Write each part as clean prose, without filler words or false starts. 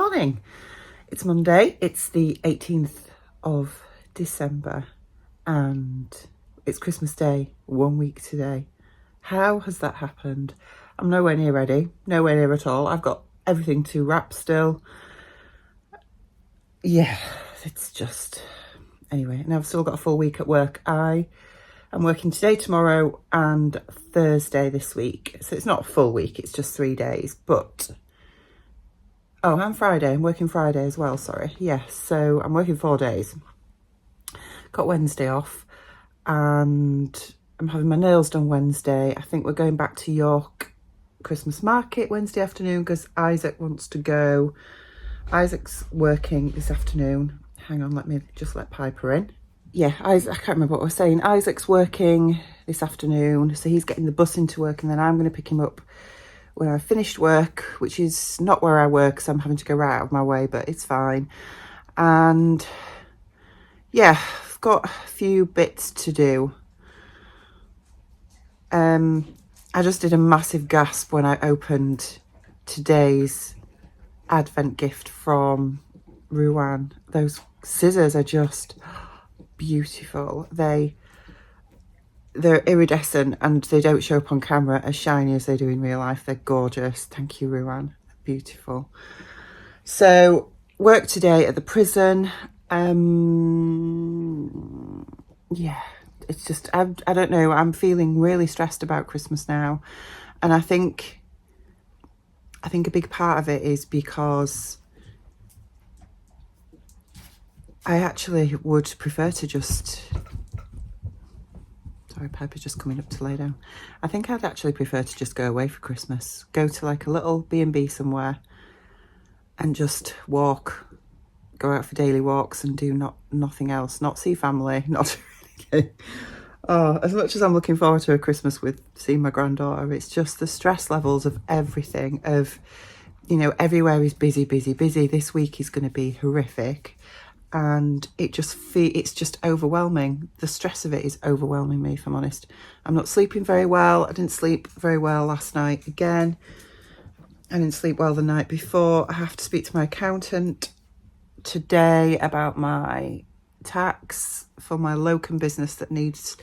morning. It's Monday. It's the 18th of December and it's Christmas Day, 1 week today. How has that happened? I'm nowhere near ready, nowhere near at all. I've got everything to wrap still. Yeah, it's just... Anyway, and I've still got a full week at work. I'm working today, tomorrow and Thursday this week. So it's not a full week, it's just 3 days, but... Oh, and Friday. I'm working Friday as well, sorry. Yes, so I'm working 4 days. Got Wednesday off and I'm having my nails done Wednesday. I think we're going back to York Christmas market Wednesday afternoon because Isaac wants to go. Isaac's working this afternoon. Hang on, let me just let Piper in. Yeah, I can't remember what I was saying. Isaac's working this afternoon, so he's getting the bus into work and then I'm going to pick him up when I finished work, which is not where I work, so I'm having to go right out of my way, but it's fine. And yeah, I've got a few bits to do. I just did a massive gasp when I opened today's Advent gift from Ruan. Those scissors are just beautiful. They're iridescent and they don't show up on camera as shiny as they do in real life. They're gorgeous. Thank you, Ruan. Beautiful. So, work today at the prison. Yeah, it's just, I don't know. I'm feeling really stressed about Christmas now. And I think a big part of it is because I actually would prefer to just... Sorry, Piper's just coming up to lay down. I think I'd actually prefer to just go away for Christmas. Go to like a little B&B somewhere and just walk. Go out for daily walks and do nothing else. Not see family, not do anything. Oh, as much as I'm looking forward to a Christmas with seeing my granddaughter, it's just the stress levels of everything. Of, you know, everywhere is busy, busy, busy. This week is going to be horrific. And it's just overwhelming. The stress of it is overwhelming me, if I'm honest. I'm not sleeping very well. I didn't sleep very well last night again. I didn't sleep well the night before. I have to speak to my accountant today about my tax for my locum business that needs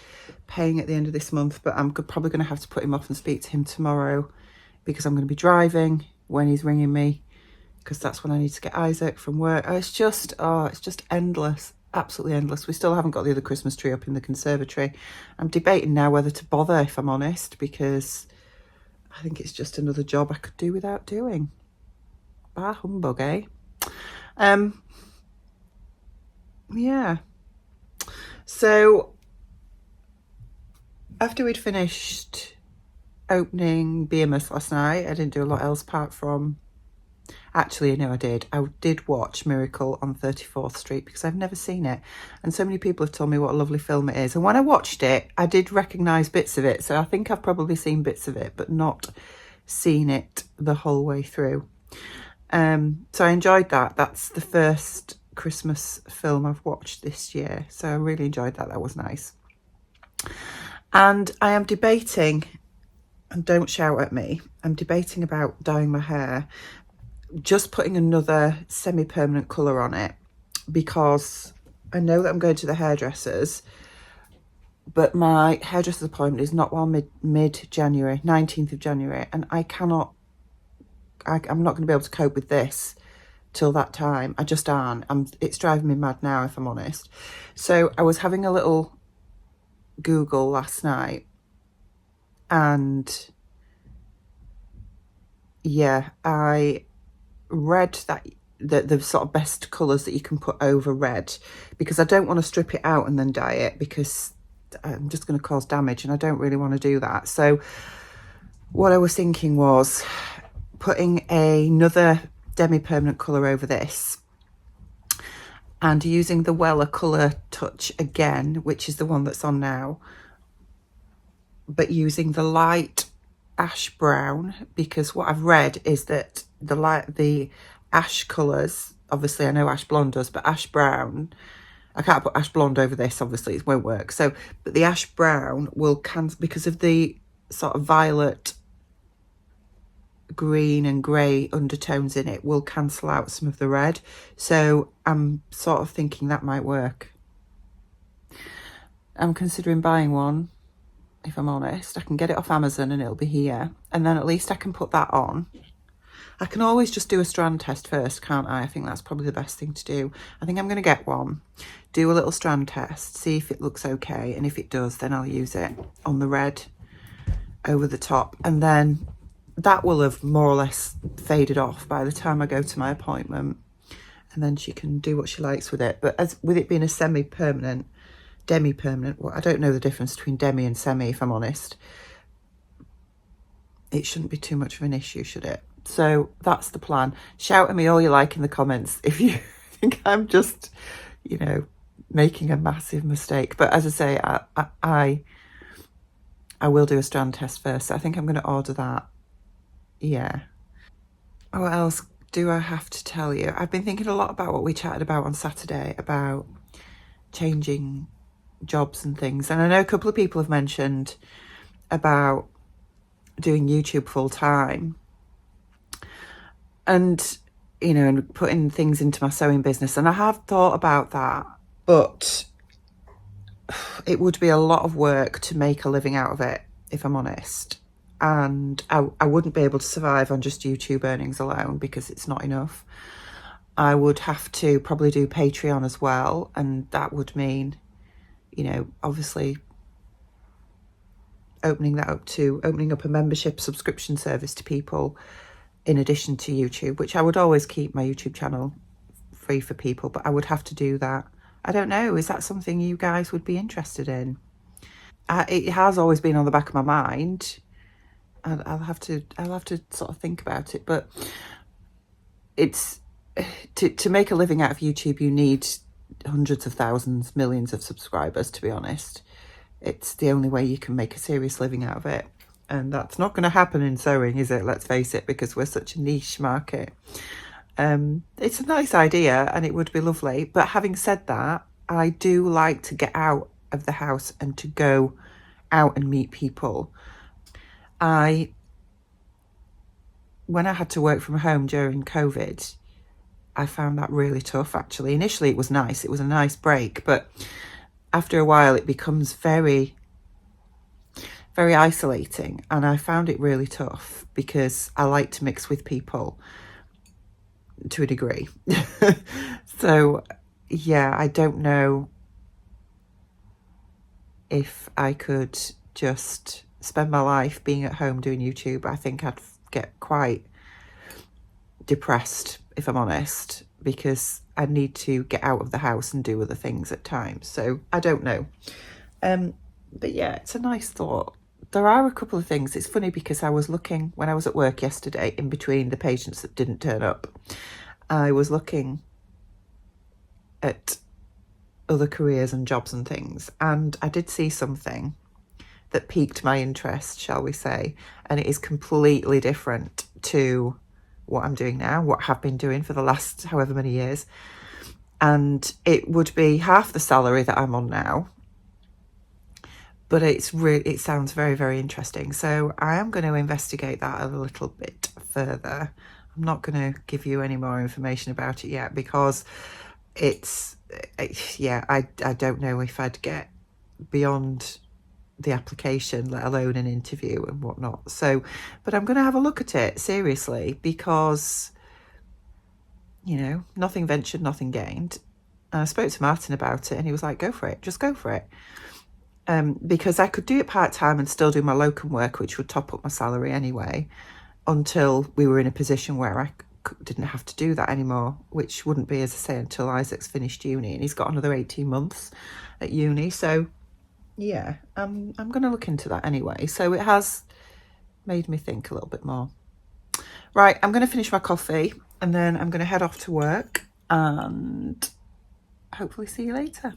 paying at the end of this month, but I'm probably going to have to put him off and speak to him tomorrow because I'm going to be driving when he's ringing me, because that's when I need to get Isaac from work. It's just endless, absolutely endless. We still haven't got the other Christmas tree up in the conservatory. I'm debating now whether to bother, if I'm honest, because I think it's just another job I could do without doing. Bah humbug, eh? Yeah. So after we'd finished opening BMS last night, I didn't do a lot else apart from... Actually, no, I did. I did watch Miracle on 34th Street because I've never seen it. And so many people have told me what a lovely film it is. And when I watched it, I did recognise bits of it. So I think I've probably seen bits of it, but not seen it the whole way through. So I enjoyed that. That's the first Christmas film I've watched this year. So I really enjoyed that. That was nice. And I am debating, and don't shout at me, I'm debating about dyeing my hair, just putting another semi-permanent colour on it, because I know that I'm going to the hairdressers, but my hairdresser's appointment is not while mid-January, 19th of January, and I'm not going to be able to cope with this till that time. I just aren't. It's driving me mad now, if I'm honest. So I was having a little Google last night, and yeah, I read that the sort of best colours that you can put over red, because I don't want to strip it out and then dye it, because I'm just going to cause damage and I don't really want to do that. So what I was thinking was putting another demi-permanent colour over this and using the Weller Colour Touch again, which is the one that's on now, but using the light ash brown, because what I've read is that the ash colours, obviously I know ash blonde does, but ash brown, I can't put ash blonde over this, obviously it won't work. So, but the ash brown will cancel, because of the sort of violet green and grey undertones in it will cancel out some of the red. So I'm sort of thinking that might work. I'm considering buying one, if I'm honest. I can get it off Amazon and it'll be here. And then at least I can put that on. I can always just do a strand test first, can't I? I think that's probably the best thing to do. I think I'm going to get one, do a little strand test, see if it looks okay. And if it does, then I'll use it on the red over the top. And then that will have more or less faded off by the time I go to my appointment. And then she can do what she likes with it. But as with it being a semi-permanent, demi-permanent, well, I don't know the difference between demi and semi, if I'm honest. It shouldn't be too much of an issue, should it? So that's the plan. Shout at me all you like in the comments if you think I'm just, you know, making a massive mistake. But as I say, I will do a strand test first. So I think I'm going to order that. Yeah. What else do I have to tell you? I've been thinking a lot about what we chatted about on Saturday about changing jobs and things. And I know a couple of people have mentioned about doing YouTube full time. And, you know, and putting things into my sewing business. And I have thought about that, but it would be a lot of work to make a living out of it, if I'm honest. And I wouldn't be able to survive on just YouTube earnings alone because it's not enough. I would have to probably do Patreon as well. And that would mean, you know, obviously opening up a membership subscription service to people in addition to YouTube, which I would always keep my YouTube channel free for people, but I would have to do that. I don't know, is that something you guys would be interested in? It has always been on the back of my mind. I'll have to sort of think about it, but it's to make a living out of YouTube, you need hundreds of thousands, millions of subscribers, to be honest. It's the only way you can make a serious living out of it. And that's not going to happen in sewing, is it? Let's face it, because we're such a niche market. It's a nice idea and it would be lovely. But having said that, I do like to get out of the house and to go out and meet people. When I had to work from home during COVID, I found that really tough, actually. Initially, it was nice. It was a nice break. But after a while, it becomes very isolating, and I found it really tough because I like to mix with people to a degree. So yeah, I don't know if I could just spend my life being at home doing YouTube. I think I'd get quite depressed, if I'm honest, because I need to get out of the house and do other things at times. So I don't know. But yeah, it's a nice thought. There are a couple of things. It's funny because I was looking when I was at work yesterday, in between the patients that didn't turn up, I was looking at other careers and jobs and things, and I did see something that piqued my interest, shall we say, and it is completely different to what I'm doing now, what I have been doing for the last however many years. And it would be half the salary that I'm on now, but it sounds very, very interesting. So I am going to investigate that a little bit further. I'm not going to give you any more information about it yet because I don't know if I'd get beyond the application, let alone an interview and whatnot. So, but I'm going to have a look at it seriously because, you know, nothing ventured, nothing gained. And I spoke to Martin about it and he was like, go for it, just go for it. Because I could do it part-time and still do my locum work, which would top up my salary anyway, until we were in a position where I didn't have to do that anymore, which wouldn't be, as I say, until Isaac's finished uni, and he's got another 18 months at uni. So yeah, I'm going to look into that anyway. So it has made me think a little bit more. Right, I'm going to finish my coffee and then I'm going to head off to work and hopefully see you later.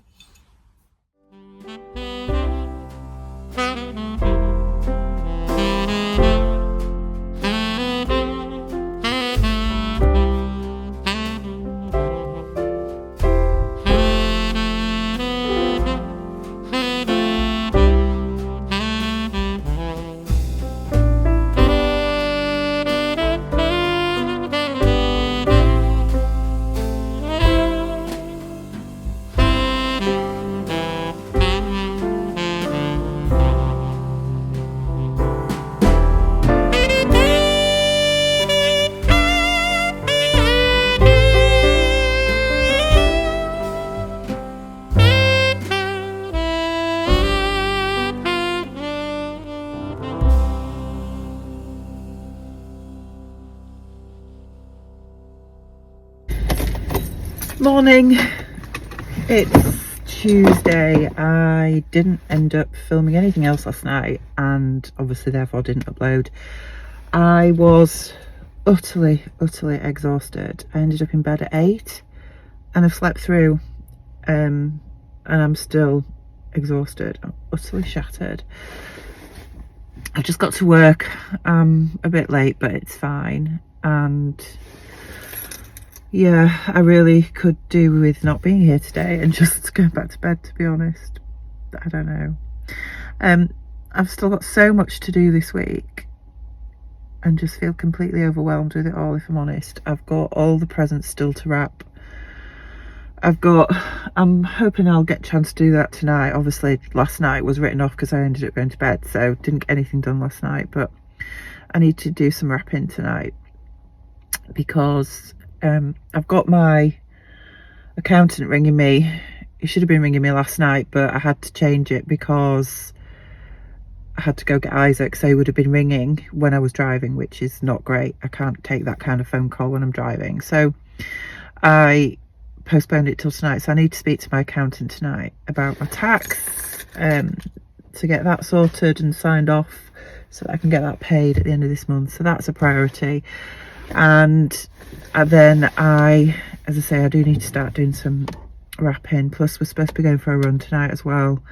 Morning, it's Tuesday. I didn't end up filming anything else last night and obviously therefore didn't upload. I was utterly exhausted. I ended up in bed at 8 and I've slept through and I'm still exhausted. I'm utterly shattered. I just got to work. I'm a bit late, but it's fine. And yeah, I really could do with not being here today and just going back to bed, to be honest. I don't know. I've still got so much to do this week and just feel completely overwhelmed with it all, if I'm honest. I've got all the presents still to wrap. I'm hoping I'll get a chance to do that tonight. Obviously last night was written off because I ended up going to bed, so didn't get anything done last night, but I need to do some wrapping tonight because I've got my accountant ringing me. He should have been ringing me last night, but I had to change it because I had to go get Isaac, so he would have been ringing when I was driving, which is not great. I can't take that kind of phone call when I'm driving, so I postponed it till tonight. So I need to speak to my accountant tonight about my tax to get that sorted and signed off so that I can get that paid at the end of this month. So that's a priority. And then as I say, I do need to start doing some wrapping. Plus we're supposed to be going for a run tonight as well.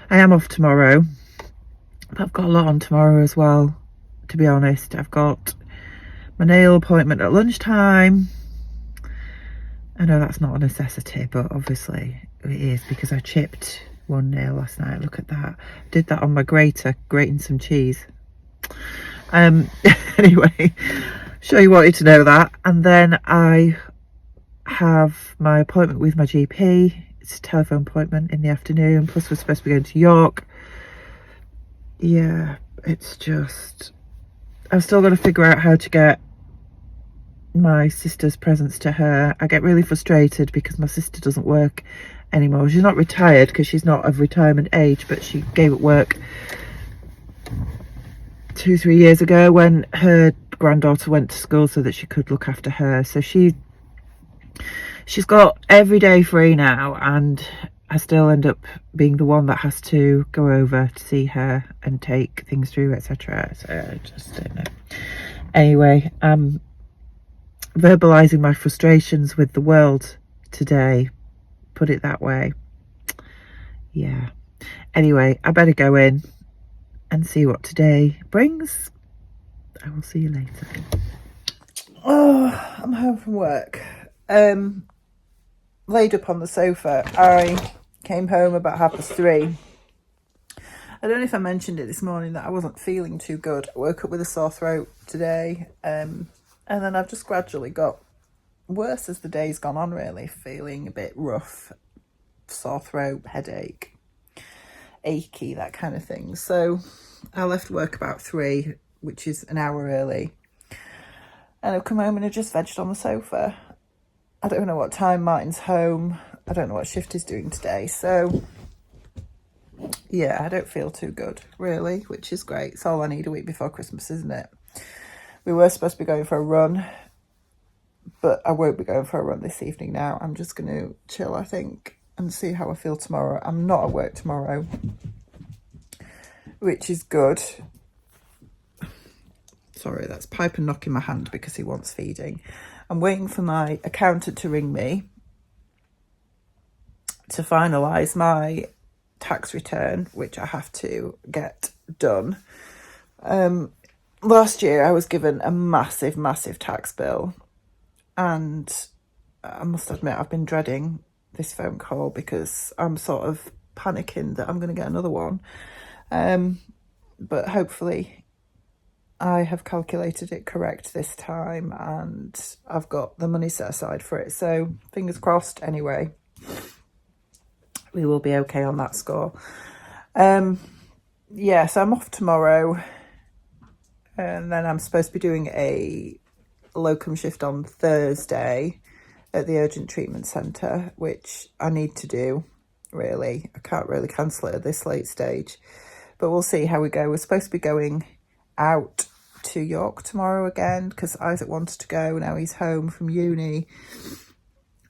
I am off tomorrow, but I've got a lot on tomorrow as well, to be honest. I've got my nail appointment at lunchtime. I know that's not a necessity, but obviously it is because I chipped one nail last night. Look at that. Did that on my grater, grating some cheese. Anyway, sure you wanted to know that. And then I have my appointment with my GP. It's a telephone appointment in the afternoon. Plus we're supposed to be going to York. Yeah, it's just, I've still got to figure out how to get my sister's presents to her. I get really frustrated because my sister doesn't work anymore. She's not retired because she's not of retirement age, but she gave up work 2-3 years ago when her granddaughter went to school so that she could look after her. So she's got every day free now, and I still end up being the one that has to go over to see her and take things through, etc. So I just don't know. Anyway, verbalizing my frustrations with the world today, put it that way. Yeah, anyway, I better go in and see what today brings. I will see you later. Oh, I'm home from work. Laid up on the sofa. I came home about 3:30. I don't know if I mentioned it this morning that I wasn't feeling too good. I woke up with a sore throat today, and then I've just gradually got worse as the day's gone on, really. Feeling a bit rough, sore throat, headache, achy, that kind of thing. So I left work about 3, which is an hour early. And I've come home and I've just vegged on the sofa. I don't know what time Martin's home. I don't know what shift he's doing today. So yeah, I don't feel too good, really, which is great. It's all I need a week before Christmas, isn't it? We were supposed to be going for a run, but I won't be going for a run this evening now. I'm just going to chill, I think, and see how I feel tomorrow. I'm not at work tomorrow, which is good. Sorry, that's Piper knocking my hand because he wants feeding. I'm waiting for my accountant to ring me to finalise my tax return, which I have to get done. Last year I was given a massive tax bill, and I must admit I've been dreading this phone call because I'm sort of panicking that I'm going to get another one. But hopefully I have calculated it correct this time and I've got the money set aside for it. So fingers crossed. Anyway, we will be okay on that score. Yeah, so I'm off tomorrow, and then I'm supposed to be doing a locum shift on Thursday at the urgent treatment centre, which I need to do, really. I can't really cancel it at this late stage, but we'll see how we go. We're supposed to be going out to York tomorrow again because Isaac wanted to go. Now he's home from uni,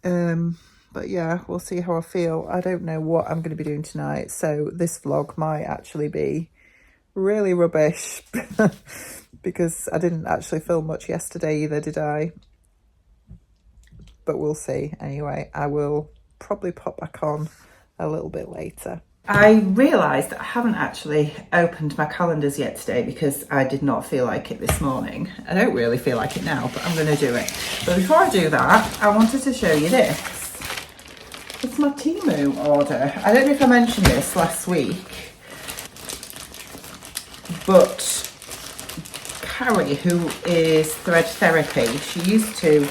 But yeah, we'll see how I feel. I don't know what I'm going to be doing tonight, so this vlog might actually be really rubbish because I didn't actually film much yesterday either, did I? But we'll see. Anyway, I will probably pop back on a little bit later. I realised that I haven't actually opened my calendars yet today because I did not feel like it this morning. I don't really feel like it now, but I'm going to do it. But before I do that, I wanted to show you this. It's my Temu order. I don't know if I mentioned this last week, but Carrie, who is Thread Therapy, she used to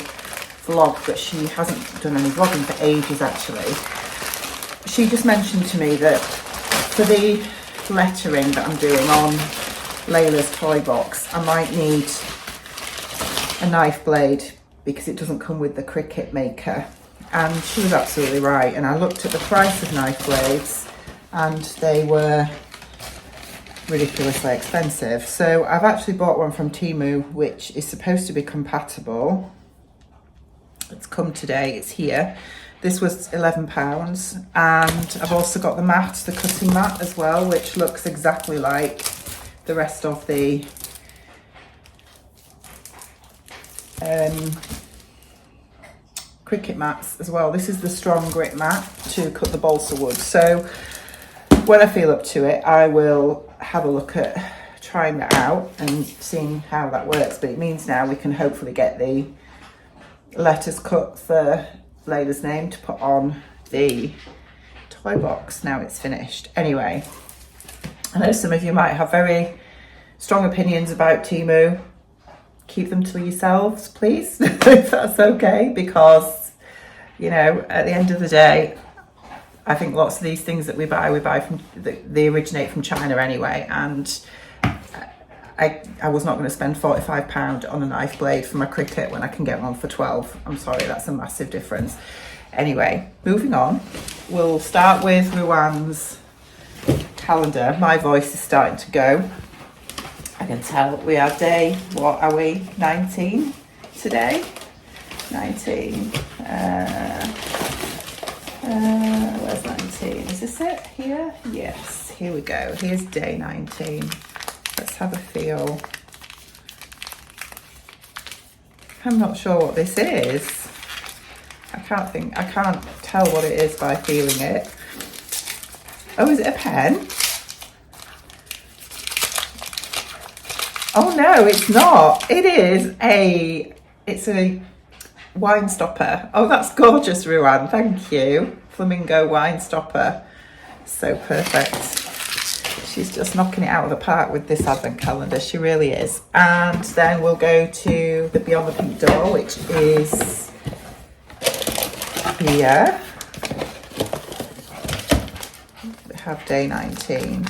vlog, but she hasn't done any vlogging for ages actually. She just mentioned to me that for the lettering that I'm doing on Layla's toy box, I might need a knife blade because it doesn't come with the Cricut maker. And she was absolutely right. And I looked at the price of knife blades and they were ridiculously expensive. So I've actually bought one from Temu, which is supposed to be compatible. It's come today, it's here. This was £11, and I've also got the mat, the cutting mat as well, which looks exactly like the rest of the Cricut mats as well. This is the strong grit mat to cut the balsa wood. So when I feel up to it, I will have a look at trying that out and seeing how that works. But it means now we can hopefully get the letters cut for Layla's name to put on the toy box now it's finished. Anyway, I know some of you might have very strong opinions about Temu. Keep them to yourselves, please, if that's okay, because, you know, at the end of the day, I think lots of these things that we buy from, they originate from China anyway, and I was not going to spend £45 on a knife blade for my Cricut when I can get one for 12. I'm sorry, that's a massive difference. Anyway, moving on. We'll start with Ruan's calendar. My voice is starting to go. I can tell we are day, what are we, 19 today? 19. Where's 19? Is this it here? Yes, here we go. Here's day 19. Let's have a feel. I'm not sure what this is. I can't tell what it is by feeling it. Oh, is it a pen? Oh no, it's not. It's a wine stopper. Oh, that's gorgeous, Ruan. Thank you. Flamingo wine stopper. So perfect. She's just knocking it out of the park with this advent calendar. She really is. And then we'll go to the Beyond the Pink Door, which is here. We have day 19.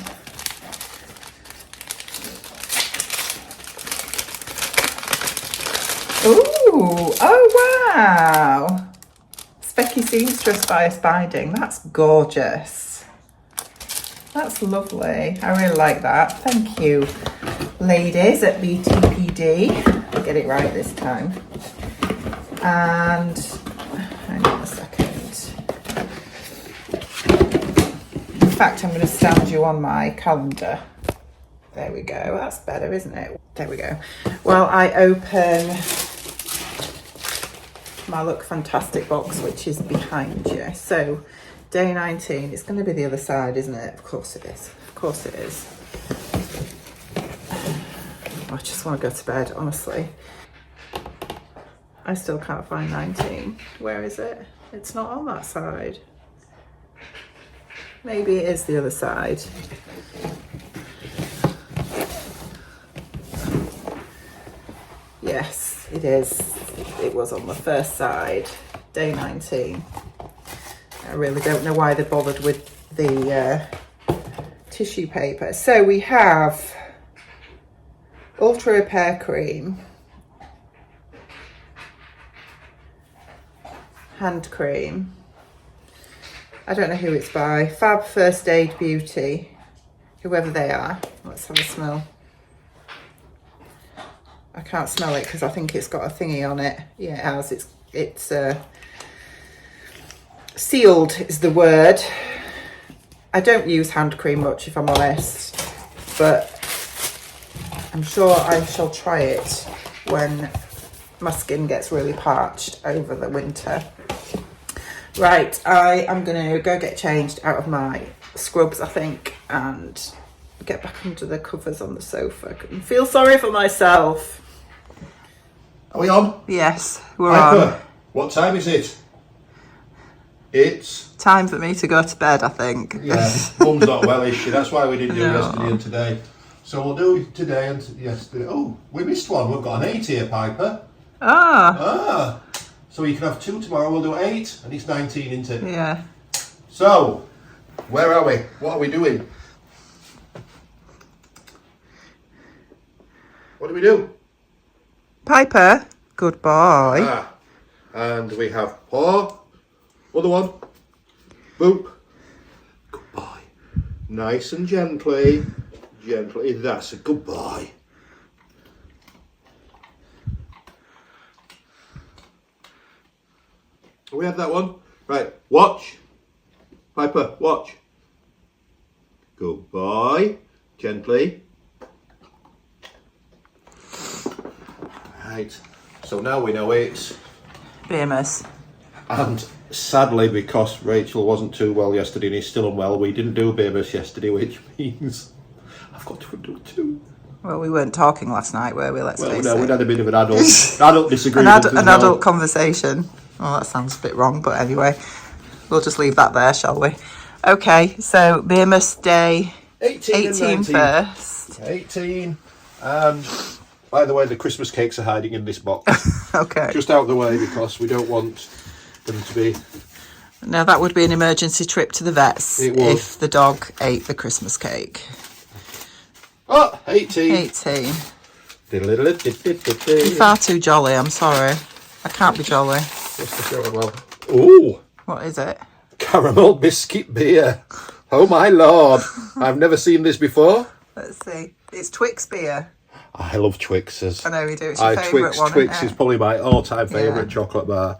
Ooh, oh wow. Specky Seamstress Bias Binding. That's gorgeous. That's lovely. I really like that. Thank you, ladies at BTPD. I'll get it right this time. And hang on a second. In fact, I'm going to stand you on my calendar. There we go. That's better, isn't it? There we go. Well, I open my Look Fantastic box, which is behind you. So day 19, it's going to be the other side, isn't it? Of course it is. Of course it is. I just want to go to bed, honestly. I still can't find 19. Where is it? It's not on that side. Maybe it is the other side. Yes, it is. It was on the first side. Day 19. I really don't know why they bothered with the tissue paper. So we have Ultra Repair Cream, hand cream. I don't know who it's by. Fab First Aid Beauty, whoever they are. Let's have a smell. I can't smell it because I think it's got a thingy on it. Yeah, it has. It's sealed is the word. I don't use hand cream much, if I'm honest, but I'm sure I shall try it when my skin gets really parched over the winter. Right, I am going to go get changed out of my scrubs, I think, and get back under the covers on the sofa and feel sorry for myself. Are we on? Yes, we're on. What time is it? It's time for me to go to bed, I think. Yeah, Mum's not well, is she? That's why we didn't do yesterday and today. So we'll do today and yesterday. Oh, we missed one. We've got an 8 here, Piper. Ah. So you can have 2 tomorrow. We'll do 8, and it's 19, isn't it? Yeah. So, where are we? What are we doing? What do we do? Piper, good boy. And we have paw. Other one. Boop. Good boy. Nice and gently. Gently. That's a good boy. We have that one. Right. Watch. Piper, watch. Good boy. Gently. Right. So now we know it's Famous. And sadly, because Rachel wasn't too well yesterday and he's still unwell, we didn't do Bemis yesterday, which means I've got to do 2. Well, we weren't talking last night, were we? Let's face it. We'd had a bit of an adult disagreement. An adult conversation. Well, that sounds a bit wrong, but anyway, we'll just leave that there, shall we? Okay, so Bemis Day 18 first. 18. And by the way, the Christmas cakes are hiding in this box. Okay. Just out of the way because we don't want them to be. Now that would be an emergency trip to the vets if the dog ate the Christmas cake. Oh, 18. 18. You're far too jolly, I'm sorry. I can't be jolly. What's the caramel? Ooh. What is it? Caramel biscuit beer. Oh my lord. I've never seen this before. Let's see. It's Twix beer. I love Twixes. I know you do. It's your favourite one. Twix is probably my all-time favourite chocolate bar.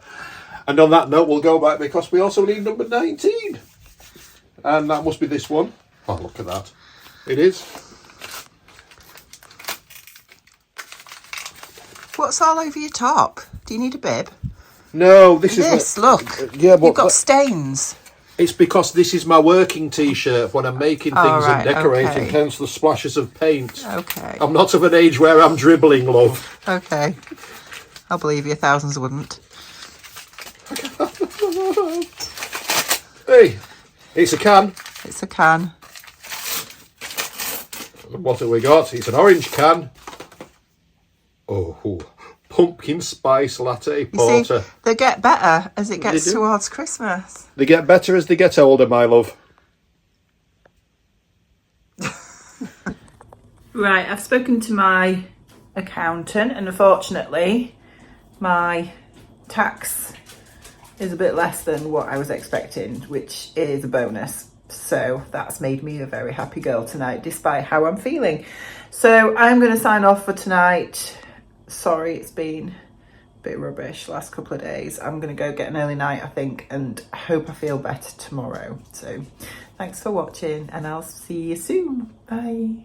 And on that note, we'll go back because we also need number 19. And that must be this one. Oh, look at that. It is. What's all over your top? Do you need a bib? No, this look. Yeah, but you've got stains. It's because this is my working T-shirt when I'm making things and decorating, hence the splashes of paint. Okay. I'm not of an age where I'm dribbling, love. Okay. I'll believe you, thousands wouldn't. Hey, it's a can. It's a can. What have we got? It's an orange can. Oh, pumpkin spice latte porter. You see, they get better as it gets towards Christmas. They get better as they get older, my love. Right, I've spoken to my accountant and unfortunately my tax is a bit less than what I was expecting, which is a bonus. So that's made me a very happy girl tonight, despite how I'm feeling. So I'm going to sign off for tonight. Sorry, it's been a bit rubbish last couple of days. I'm going to go get an early night, I think, and I hope I feel better tomorrow. So thanks for watching and I'll see you soon. Bye.